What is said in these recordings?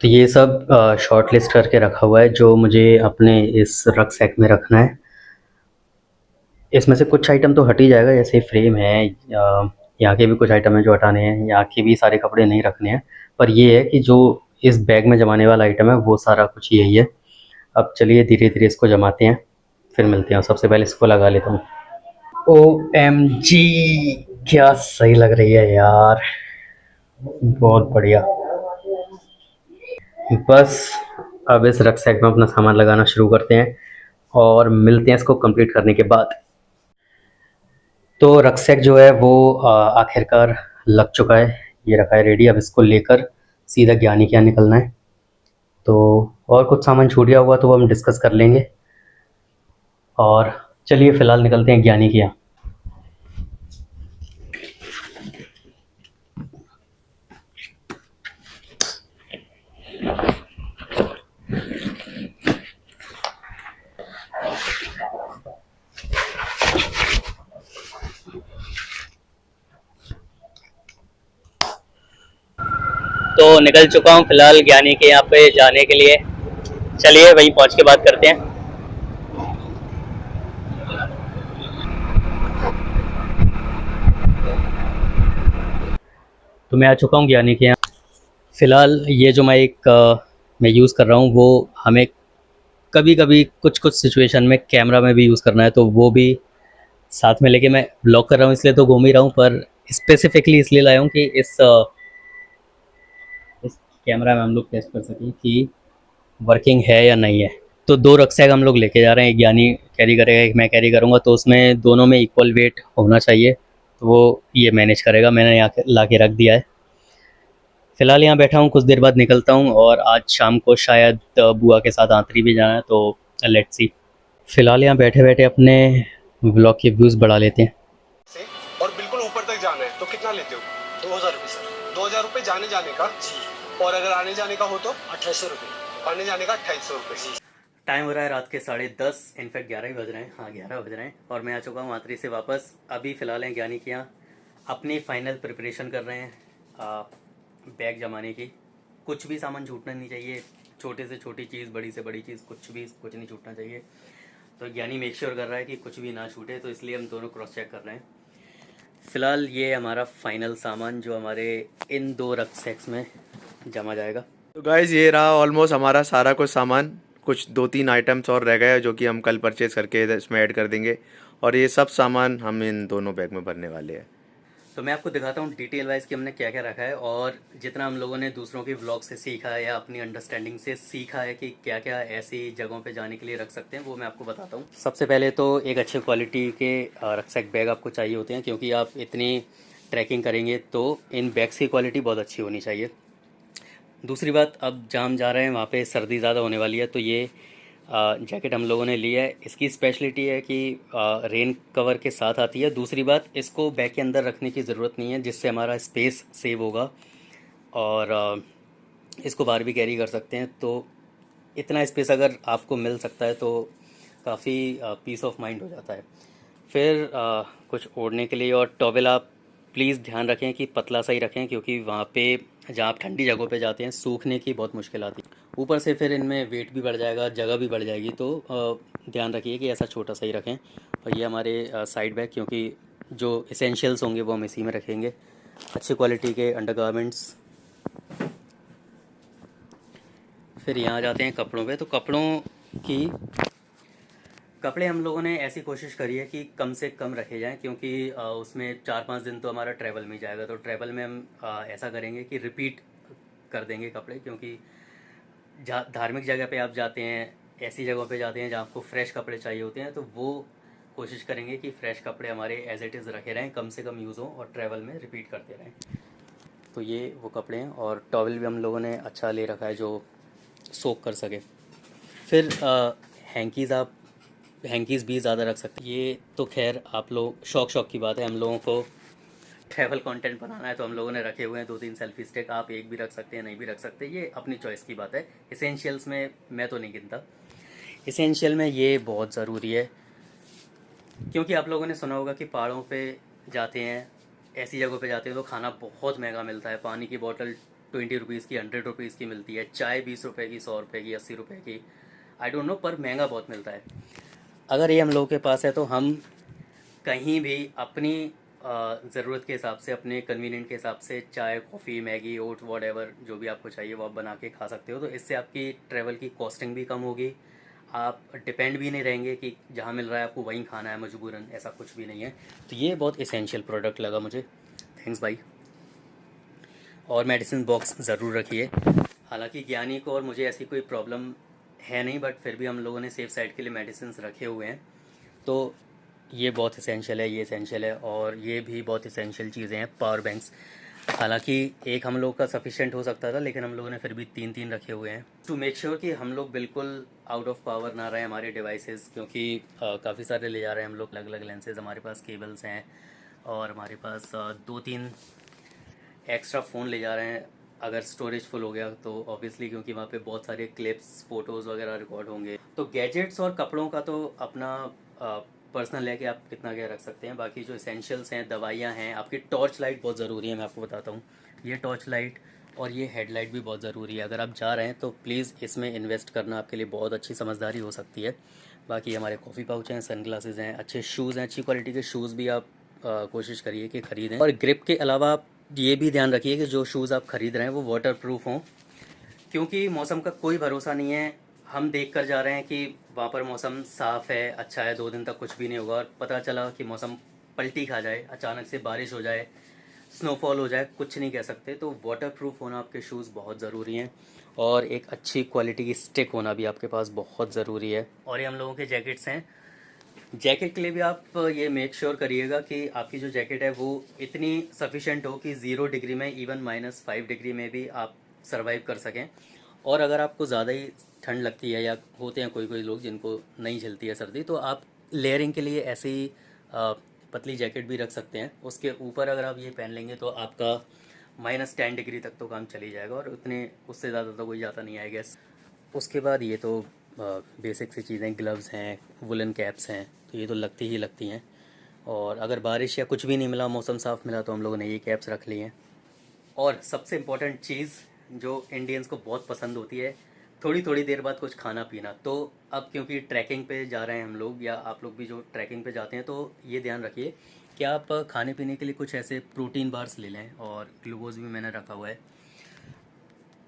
तो ये सब शॉर्ट लिस्ट करके रखा हुआ है जो मुझे अपने इस रक्सैक में रखना है। इसमें से कुछ आइटम तो हट ही जाएगा, जैसे फ्रेम है, यहाँ के भी कुछ आइटम है जो हटाने हैं, यहाँ के भी सारे कपड़े नहीं रखने हैं। पर ये है कि जो इस बैग में जमाने वाला आइटम है वो सारा कुछ यही है। अब चलिए धीरे धीरे इसको जमाते हैं, फिर मिलते हैं। सबसे पहले इसको लगा लेता हूँ। OMG, क्या सही लग रही है यार, बहुत बढ़िया। बस अब इस रक्सैक में अपना सामान लगाना शुरू करते हैं और मिलते हैं इसको कंप्लीट करने के बाद। तो रक्सैक जो है वो आखिरकार लग चुका है, ये रखा है रेडी। अब इसको लेकर सीधा ज्ञानी के यहाँ निकलना है। तो और कुछ सामान छूट गया हुआ तो वो हम डिस्कस कर लेंगे। और चलिए फ़िलहाल निकलते हैं ज्ञानी के यहाँ। तो निकल चुका हूँ फ़िलहाल ज्ञानी के यहाँ पे जाने के लिए। चलिए वहीं पहुँच के बात करते हैं। तो मैं आ चुका हूँ ज्ञानी के यहाँ। फ़िलहाल ये जो माइक मैं यूज़ कर रहा हूँ वो हमें कभी कभी कुछ कुछ सिचुएशन में कैमरा में भी यूज़ करना है, तो वो भी साथ में लेके मैं ब्लॉग कर रहा हूँ, इसलिए तो घूम ही रहा हूँ। पर स्पेसिफिकली इसलिए लाया हूँ कि इस कैमरा में हम लोग टेस्ट कर सकें कि वर्किंग है या नहीं है। तो 2 रक्सैक हम लोग लेके जा रहे हैं, एक ज्ञानी कैरी करेगा, एक मैं कैरी करूँगा। तो उसमें दोनों में इक्वल वेट होना चाहिए, तो वो ये मैनेज करेगा। मैंने यहाँ ला के रख दिया है। फ़िलहाल यहाँ बैठा हूँ, कुछ देर बाद निकलता हूँ। और आज शाम को शायद बुआ के साथ आंतरी भी जाना है, तो लेट्स सी। फ़िलहाल यहाँ बैठे बैठे अपने ब्लॉग के व्यूज़ बढ़ा लेते हैं। और बिल्कुल ऊपर तक जाना है तो कितना लेते हो? 2000 रुपये सर। 2000 रुपये जाने जाने का जी, और अगर आने जाने का हो तो 2800 रुपये। आने जाने का 2800 रुपये। टाइम हो रहा है रात के 10:30, इनफैक्ट 11 ही बज रहे हैं। हाँ 11 बज रहे हैं और मैं आ चुका हूँ आंतरी से वापस। अभी फ़िलहाल हैं ज्ञानी के यहाँ, अपनी फ़ाइनल प्रिपरेशन कर रहे हैं बैग जमाने की। कुछ भी सामान छूटना नहीं चाहिए, छोटे से छोटी चीज़, बड़ी से बड़ी चीज़, कुछ नहीं छूटना चाहिए। तो ज्ञानी मेक श्योर कर रहा है कि कुछ भी ना छूटे, तो इसलिए हम दोनों क्रॉस चेक कर रहे हैं। फ़िलहाल ये हमारा फाइनल सामान जो हमारे इन 2 रक्सैक्स में जमा जाएगा। तो गाइज़ ये रहा ऑलमोस्ट हमारा सारा कुछ सामान। कुछ 2-3 आइटम्स और रह गए जो कि हम कल परचेज़ करके इसमें ऐड कर देंगे, और ये सब सामान हम इन दोनों बैग में भरने वाले हैं। तो मैं आपको दिखाता हूँ डिटेल वाइज कि हमने क्या क्या रखा है, और जितना हम लोगों ने दूसरों के व्लॉग से सीखा है या अपनी अंडरस्टैंडिंग से सीखा है कि क्या क्या ऐसी जगहों पे जाने के लिए रख सकते हैं, वो मैं आपको बताता हूँ। सबसे पहले तो एक अच्छे क्वालिटी के रक्सैक बैग आपको चाहिए होते हैं, क्योंकि आप इतनी ट्रैकिंग करेंगे तो इन बैग्स की क्वालिटी बहुत अच्छी होनी चाहिए। दूसरी बात, अब जहाँ हम जा रहे हैं वहाँ पे सर्दी ज़्यादा होने वाली है, तो ये जैकेट हम लोगों ने ली है। इसकी स्पेशलिटी है कि रेन कवर के साथ आती है। दूसरी बात, इसको बैग के अंदर रखने की ज़रूरत नहीं है, जिससे हमारा स्पेस सेव होगा और इसको बाहर भी कैरी कर सकते हैं। तो इतना स्पेस अगर आपको मिल सकता है तो काफ़ी पीस ऑफ माइंड हो जाता है। फिर कुछ ओढ़ने के लिए और टॉवेल आप प्लीज़ ध्यान रखें कि पतला सा ही रखें, क्योंकि वहाँ पे जहाँ आप ठंडी जगहों पे जाते हैं सूखने की बहुत मुश्किल आती है। ऊपर से फिर इनमें वेट भी बढ़ जाएगा, जगह भी बढ़ जाएगी, तो ध्यान रखिए कि ऐसा छोटा सा ही रखें। और ये हमारे साइड बैग, क्योंकि जो इसेंशियल्स होंगे वो हम इसी में रखेंगे। अच्छी क्वालिटी के अंडरगारमेंट्स। फिर यहाँ जाते हैं कपड़ों पे। तो कपड़े हम लोगों ने ऐसी कोशिश करी है कि कम से कम रखे जाएं, क्योंकि उसमें 4-5 दिन तो हमारा ट्रैवल में जाएगा। तो ट्रैवल में हम ऐसा करेंगे कि रिपीट कर देंगे कपड़े, क्योंकि धार्मिक जगह पे आप जाते हैं, ऐसी जगहों पे जाते हैं जहाँ आपको फ्रेश कपड़े चाहिए होते हैं, तो वो कोशिश करेंगे कि फ़्रेश कपड़े हमारे एज इट इज़ रखे रहें, कम से कम यूज़ हों और ट्रैवल में रिपीट करते रहें। तो ये वो कपड़े हैं, और टॉवल भी हम लोगों ने अच्छा ले रखा है जो सोक कर सके। फिर हैंकीज़ भी ज़्यादा रख सकते हैं। ये तो खैर आप लोग शौक की बात है, हम लोगों को ट्रैवल कंटेंट बनाना है तो हम लोगों ने रखे हुए हैं 2-3 सेल्फी स्टिक। आप एक भी रख सकते हैं, नहीं भी रख सकते, ये अपनी चॉइस की बात है। इसेंशियल्स में मैं तो नहीं गिनता, इसेंशियल में ये बहुत ज़रूरी है, क्योंकि आप लोगों ने सुना होगा कि पहाड़ों पे जाते हैं, ऐसी जगहों पे जाते हैं तो खाना बहुत महंगा मिलता है। पानी की बोतल ₹20 की, ₹100 की मिलती है। चाय ₹20 की, ₹100 की, ₹80 की, आई डोंट नो, पर महंगा बहुत मिलता है। अगर ये हम लोगों के पास है तो हम कहीं भी अपनी ज़रूरत के हिसाब से, अपने कन्वीनियंट के हिसाब से चाय, कॉफ़ी, मैगी, ओट्स, वॉटेवर जो भी आपको चाहिए वो आप बना के खा सकते हो। तो इससे आपकी ट्रैवल की कॉस्टिंग भी कम होगी, आप डिपेंड भी नहीं रहेंगे कि जहाँ मिल रहा है आपको वहीं खाना है मजबूरन, ऐसा कुछ भी नहीं है। तो ये बहुत इसेंशियल प्रोडक्ट लगा मुझे। थैंक्स भाई। और मेडिसिन बॉक्स ज़रूर रखिए। हालांकि ज्ञानी को और मुझे ऐसी कोई प्रॉब्लम है नहीं, बट फिर भी हम लोगों ने सेफ साइड के लिए मेडिसिन रखे हुए हैं। तो ये बहुत इसेंशियल है, ये इसेंशियल है, और ये भी बहुत इसेंशियल चीज़ें हैं। पावर बैंक्स, हालांकि एक हम लोग का सफिशेंट हो सकता था, लेकिन हम लोगों ने फिर भी 3-3 रखे हुए हैं टू मेक श्योर कि हम लोग बिल्कुल आउट ऑफ पावर ना रहे हमारे डिवाइसेस, क्योंकि काफ़ी सारे ले जा रहे हैं हम लोग, अलग अलग लेंसेज, हमारे पास केबल्स हैं, और हमारे पास 2-3 एक्स्ट्रा फ़ोन ले जा रहे हैं। अगर स्टोरेज फुल हो गया तो ऑब्वियसली, क्योंकि वहाँ पे बहुत सारे क्लिप्स, फ़ोटोज़ वगैरह रिकॉर्ड होंगे। तो गैजेट्स और कपड़ों का तो अपना पर्सनल है कि आप कितना क्या रख सकते हैं। बाकी जो इसेंशियल्स हैं, दवाइयाँ हैं, आपकी टॉर्च लाइट बहुत ज़रूरी है, मैं आपको बताता हूँ। ये टॉर्च लाइट और ये हेडलाइट भी बहुत ज़रूरी है। अगर आप जा रहे हैं तो प्लीज़ इसमें इन्वेस्ट करना आपके लिए बहुत अच्छी समझदारी हो सकती है। बाकी हमारे कॉफ़ी पाउच हैं, सनग्लासेस हैं, अच्छे शूज़ हैं, अच्छी क्वालिटी के शूज़ भी आप कोशिश करिए कि ख़रीदें। और ग्रिप के अलावा आप ये भी ध्यान रखिए कि जो शूज़ आप ख़रीद रहे हैं वो वाटर प्रूफ हों, क्योंकि मौसम का कोई भरोसा नहीं है। हम देख कर जा रहे हैं कि वहाँ पर मौसम साफ़ है, अच्छा है, 2 दिन तक कुछ भी नहीं होगा, और पता चला कि मौसम पलटी खा जाए, अचानक से बारिश हो जाए, स्नोफॉल हो जाए, कुछ नहीं कह सकते। तो वाटर प्रूफ होना आपके शूज़ बहुत ज़रूरी हैं, और एक अच्छी क्वालिटी की स्टिक होना भी आपके पास बहुत ज़रूरी है। और ये हम लोगों के जैकेट्स हैं। जैकेट के लिए भी आप ये मेक श्योर करिएगा कि आपकी जो जैकेट है वो इतनी सफिशेंट हो कि 0 डिग्री में, इवन -5 डिग्री में भी आप सर्वाइव कर सकें। और अगर आपको ज़्यादा ही ठंड लगती है, या होते हैं कोई कोई लोग जिनको नहीं झेलती है सर्दी, तो आप लेयरिंग के लिए ऐसे ही पतली जैकेट भी रख सकते हैं। उसके ऊपर अगर आप ये पहन लेंगे तो आपका -10 डिग्री तक तो काम चली जाएगा, और उतने उससे ज़्यादा तो कोई जाता नहीं, आई गेस। उसके बाद ये तो बेसिक सी चीज़ें, ग्लव्स हैं, वुलन कैप्स हैं, तो ये तो लगती ही लगती हैं। और अगर बारिश या कुछ भी नहीं मिला, मौसम साफ़ मिला, तो हम लोगों ने ये कैप्स रख ली हैं। और सबसे इम्पोर्टेंट चीज़ जो इंडियंस को बहुत पसंद होती है, थोड़ी थोड़ी देर बाद कुछ खाना पीना। तो अब क्योंकि ट्रैकिंग पे जा रहे हैं हम लोग, या आप लोग भी जो ट्रैकिंग पे जाते हैं, तो ये ध्यान रखिए कि आप खाने पीने के लिए कुछ ऐसे प्रोटीन बार्स ले लें, और ग्लूकोज भी मैंने रखा हुआ है।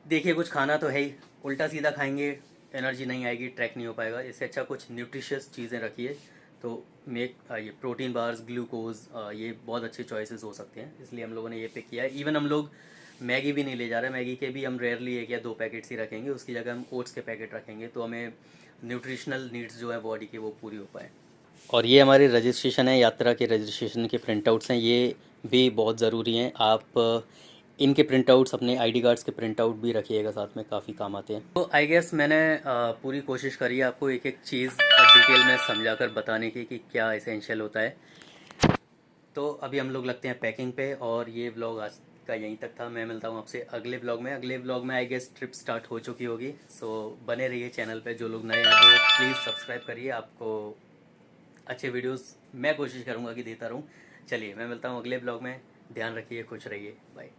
देखिए, कुछ खाना तो है ही, उल्टा सीधा खाएंगे एनर्जी नहीं आएगी, ट्रैक नहीं हो पाएगा। इससे अच्छा कुछ न्यूट्रिशियस चीज़ें रखिए। तो ये प्रोटीन बार्स, ग्लूकोज, ये बहुत अच्छे चॉइसेस हो सकते हैं, इसलिए हम लोगों ने ये पिक किया है। इवन हम लोग मैगी भी नहीं ले जा रहे, मैगी के भी हम रेयरली 1 या 2 पैकेट्स ही रखेंगे, उसकी जगह हम ओट्स के पैकेट रखेंगे, तो हमें न्यूट्रिशनल नीड्स जो है बॉडी की वो पूरी हो पाए। और ये हमारी रजिस्ट्रेशन है, यात्रा के रजिस्ट्रेशन के प्रिंट आउट्स हैं, ये भी बहुत ज़रूरी हैं। आप इनके प्रिंट आउट्स, अपने आईडी कार्ड्स के प्रिंट आउट भी रखिएगा साथ में, काफ़ी काम आते हैं। तो आई गेस मैंने पूरी कोशिश करी है आपको एक एक चीज़ डिटेल में समझा कर बताने की कि क्या इसेंशियल होता है। तो अभी हम लोग लगते हैं पैकिंग पे, और ये व्लॉग आज का यहीं तक था। मैं मिलता हूँ आपसे अगले व्लॉग में। अगले व्लॉग में आई गेस ट्रिप स्टार्ट हो चुकी होगी, सो बने रहिए चैनल पे। जो लोग नए हैं वो प्लीज़ सब्सक्राइब करिए, आपको अच्छे वीडियोस मैं कोशिश करूँगा कि देता रहूँ। चलिए, मैं मिलता हूँ अगले ब्लॉग में। ध्यान रखिए, खुश रहिए, बाय।